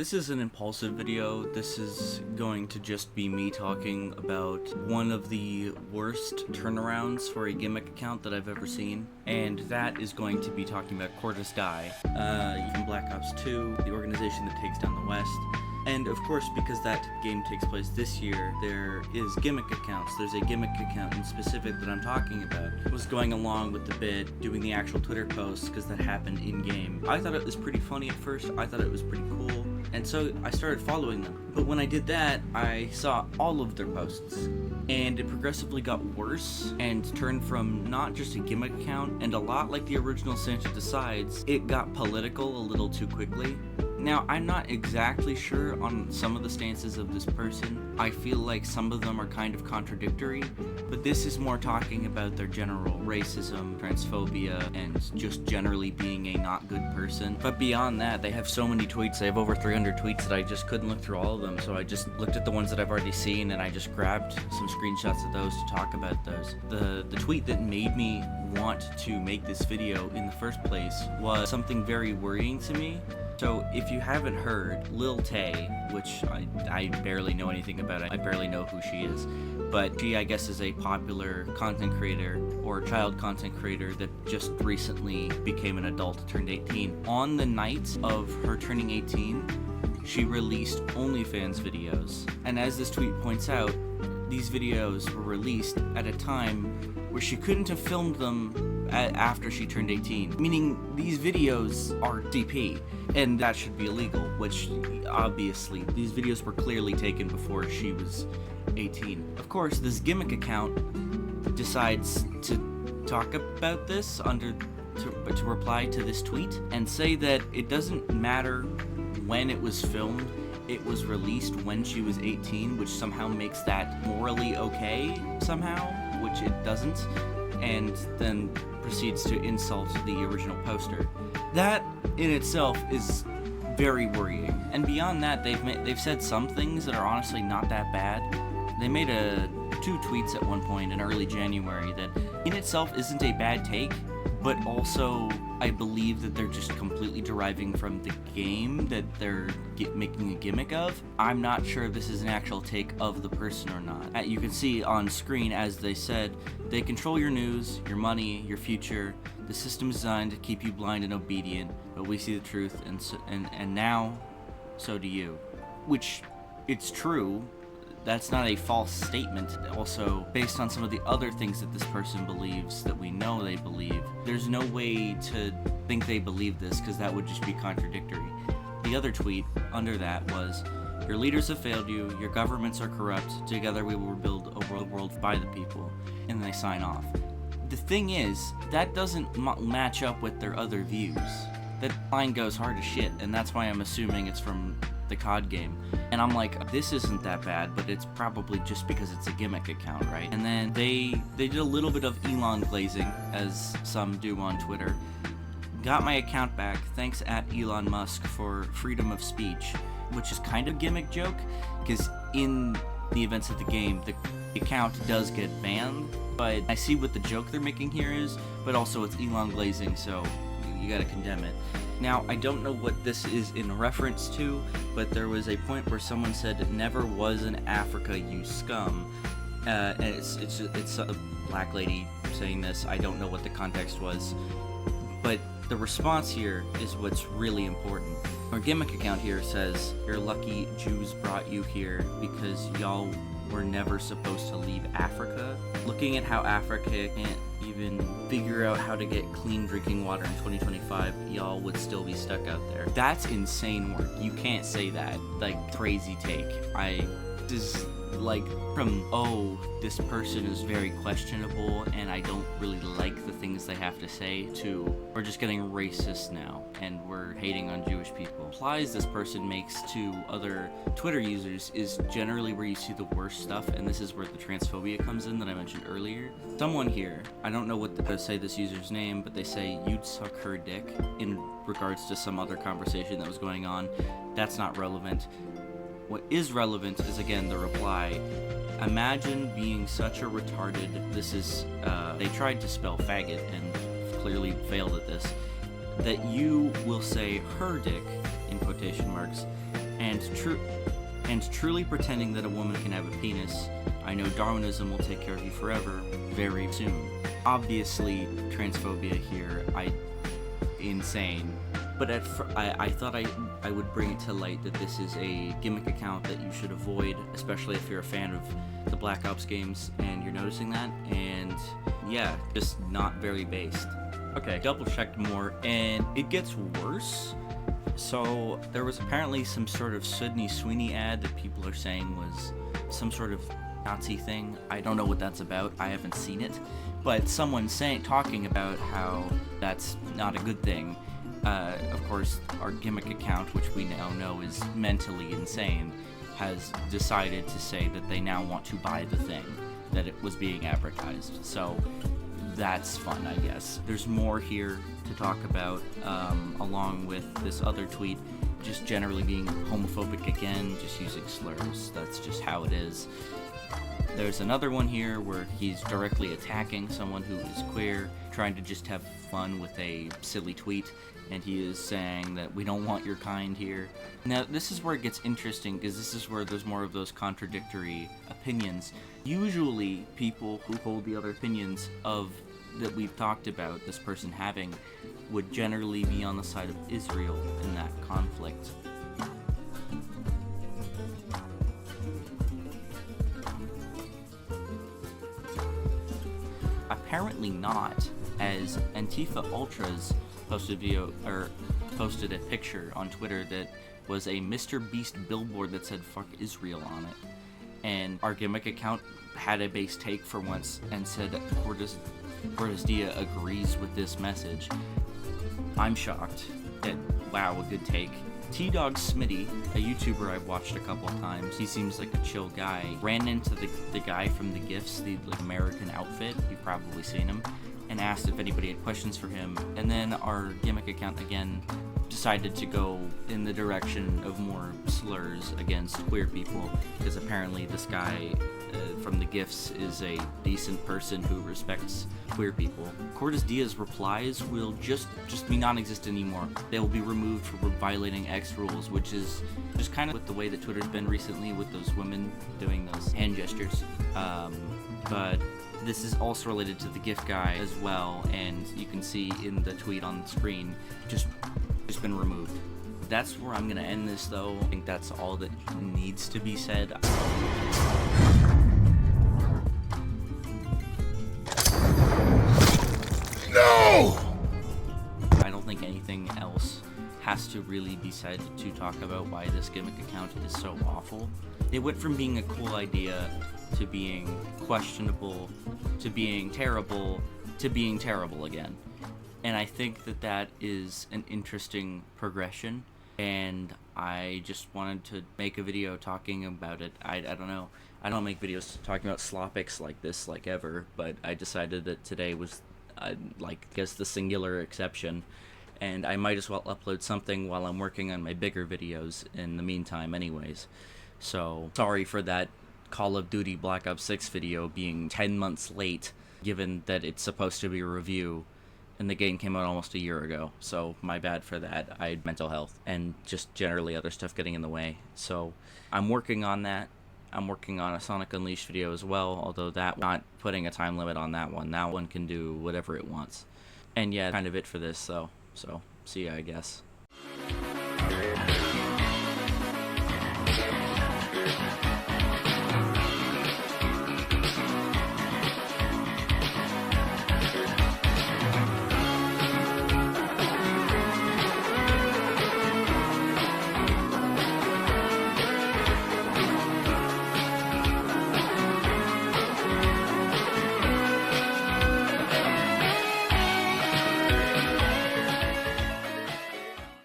This is an impulsive video. This is going to just be me talking about one of the worst turnarounds for a gimmick account that I've ever seen, and that is going to be talking about Cordis from Black Ops 2, the organization that takes down the West. And of course, because that game takes place this year, there is gimmick accounts. There's a gimmick account in specific that I'm talking about. I was going along with the bit, doing the actual Twitter posts, because that happened in-game. I thought it was pretty funny at first. I thought it was pretty cool. And so I started following them. But when I did that, I saw all of their posts. And it progressively got worse and turned from not just a gimmick account, and a lot like the original Santa Decides, it got political a little too quickly. Now, I'm not exactly sure on some of the stances of this person. I feel like some of them are kind of contradictory, but this is more talking about their general racism, transphobia, and just generally being a not good person. But beyond that, they have so many tweets. They have over 300 tweets that I just couldn't look through all of them, so I just looked at the ones that I've already seen, and I just grabbed some screenshots of those to talk about those. The tweet that made me want to make this video in the first place was something very worrying to me. So if you haven't heard, Lil Tay, which I barely know anything about, I barely know who she is, but she, I guess, is a popular content creator or child content creator that just recently became an adult, turned 18. On the night of her turning 18, she released OnlyFans videos. And as this tweet points out, these videos were released at a time where she couldn't have filmed them after she turned 18, meaning these videos are DP, and that should be illegal, which obviously these videos were clearly taken before she was 18. Of course, this gimmick account decides to talk about this to reply to this tweet and say that it doesn't matter when it was filmed, it was released when she was 18, which somehow makes that morally okay somehow, which it doesn't, and then proceeds to insult the original poster. That in itself is very worrying. And beyond that, they've said some things that are honestly not that bad. They made two tweets at one point in early January that in itself isn't a bad take, but also I believe that they're just completely deriving from the game that they're making a gimmick of. I'm not sure if this is an actual take of the person or not. You can see on screen, as they said, they control your news, your money, your future. The system is designed to keep you blind and obedient, but we see the truth, and now, so do you. Which, it's true. That's not a false statement. Also, based on some of the other things that this person believes, that we know they believe, there's no way to think they believe this, because that would just be contradictory. The other tweet under that was, "Your leaders have failed you, your governments are corrupt, together we will rebuild a world by the people," and they sign off. The thing is, that doesn't match up with their other views. That line goes hard as shit, and that's why I'm assuming it's from the COD game. And I'm like, this isn't that bad, but it's probably just because it's a gimmick account, right? And then they did a little bit of Elon glazing, as some do on Twitter. Got my account back, thanks at Elon Musk for freedom of speech, which is kind of a gimmick joke, because in the events of the game, the account does get banned, but I see what the joke they're making here is, but also it's Elon glazing, so you gotta condemn it. Now, I don't know what this is in reference to, but there was a point where someone said, "Never was in Africa, you scum." And it's a black lady saying this. I don't know what the context was, but the response here is what's really important. Our gimmick account here says, "You're lucky Jews brought you here because y'all were never supposed to leave Africa." Looking at how Africa can't even figure out how to get clean drinking water in 2025, y'all would still be stuck out there. That's insane work. You can't say that. Like, crazy take. This like from, oh, this person is very questionable and I don't really like the things they have to say, to we're just getting racist now and we're hating on Jewish people. Replies this person makes to other Twitter users is generally where you see the worst stuff, and this is where the transphobia comes in that I mentioned earlier. Someone here, I don't know what to say this user's name, but they say, "You'd suck her dick," in regards to some other conversation that was going on. That's not relevant. What is relevant is, again, the reply. "Imagine being such a retarded," this is, they tried to spell faggot and clearly failed at this, "that you will say her dick," in quotation marks, and truly pretending that a woman can have a penis. I know Darwinism will take care of you forever, very soon. Obviously, transphobia here, insane. But I thought I would bring it to light that this is a gimmick account that you should avoid, especially if you're a fan of the Black Ops games and you're noticing that, and yeah, just not very based. Okay, double checked more, and it gets worse. So there was apparently some sort of Sydney Sweeney ad that people are saying was some sort of Nazi thing. I don't know what that's about. I haven't seen it, but someone's talking about how that's not a good thing. Of course, our gimmick account, which we now know is mentally insane, has decided to say that they now want to buy the thing that it was being advertised. So that's fun, I guess. There's more here to talk about, along with this other tweet, just generally being homophobic again, just using slurs. That's just how it is. There's another one here where he's directly attacking someone who is queer, trying to just have fun with a silly tweet, and he is saying that we don't want your kind here. Now, this is where it gets interesting, because this is where there's more of those contradictory opinions. Usually, people who hold the other opinions of that we've talked about this person having would generally be on the side of Israel in that conflict. Apparently not, as Antifa Ultras posted a picture on Twitter that was a Mr. Beast billboard that said "fuck Israel" on it, and our gimmick account had a base take for once and said Cordis Dia agrees with this message. I'm shocked. Wow, a good take. T-Dog Smitty, a YouTuber I've watched a couple times, he seems like a chill guy, ran into the guy from the GIFs, the American outfit, you've probably seen him, and asked if anybody had questions for him, and then our gimmick account again decided to go in the direction of more slurs against queer people, because apparently this guy from the GIFs is a decent person who respects queer people. Cordis Dia's replies will just be non-existent anymore. They will be removed for violating X rules, which is just kind of with the way that Twitter's been recently with those women doing those hand gestures. But this is also related to the GIF guy as well, and you can see in the tweet on the screen, just been removed. That's where I'm gonna end this, though. I think that's all that needs to be said. No! I don't think anything else has to really be said to talk about why this gimmick account is so awful. It went from being a cool idea to being questionable to being terrible to being terrible again. And I think that that is an interesting progression, and I just wanted to make a video talking about it. I don't know. I don't make videos talking about slopics like this, like ever, but I decided that today was, I guess, the singular exception, and I might as well upload something while I'm working on my bigger videos in the meantime anyways. So, sorry for that Call of Duty Black Ops 6 video being 10 months late, given that it's supposed to be a review, and the game came out almost a year ago, so my bad for that. I had mental health, and just generally other stuff getting in the way. So, I'm working on that. I'm working on a Sonic Unleashed video as well, although not putting a time limit on that one. That one can do whatever it wants. And yeah, kind of it for this, though. So, see ya, I guess.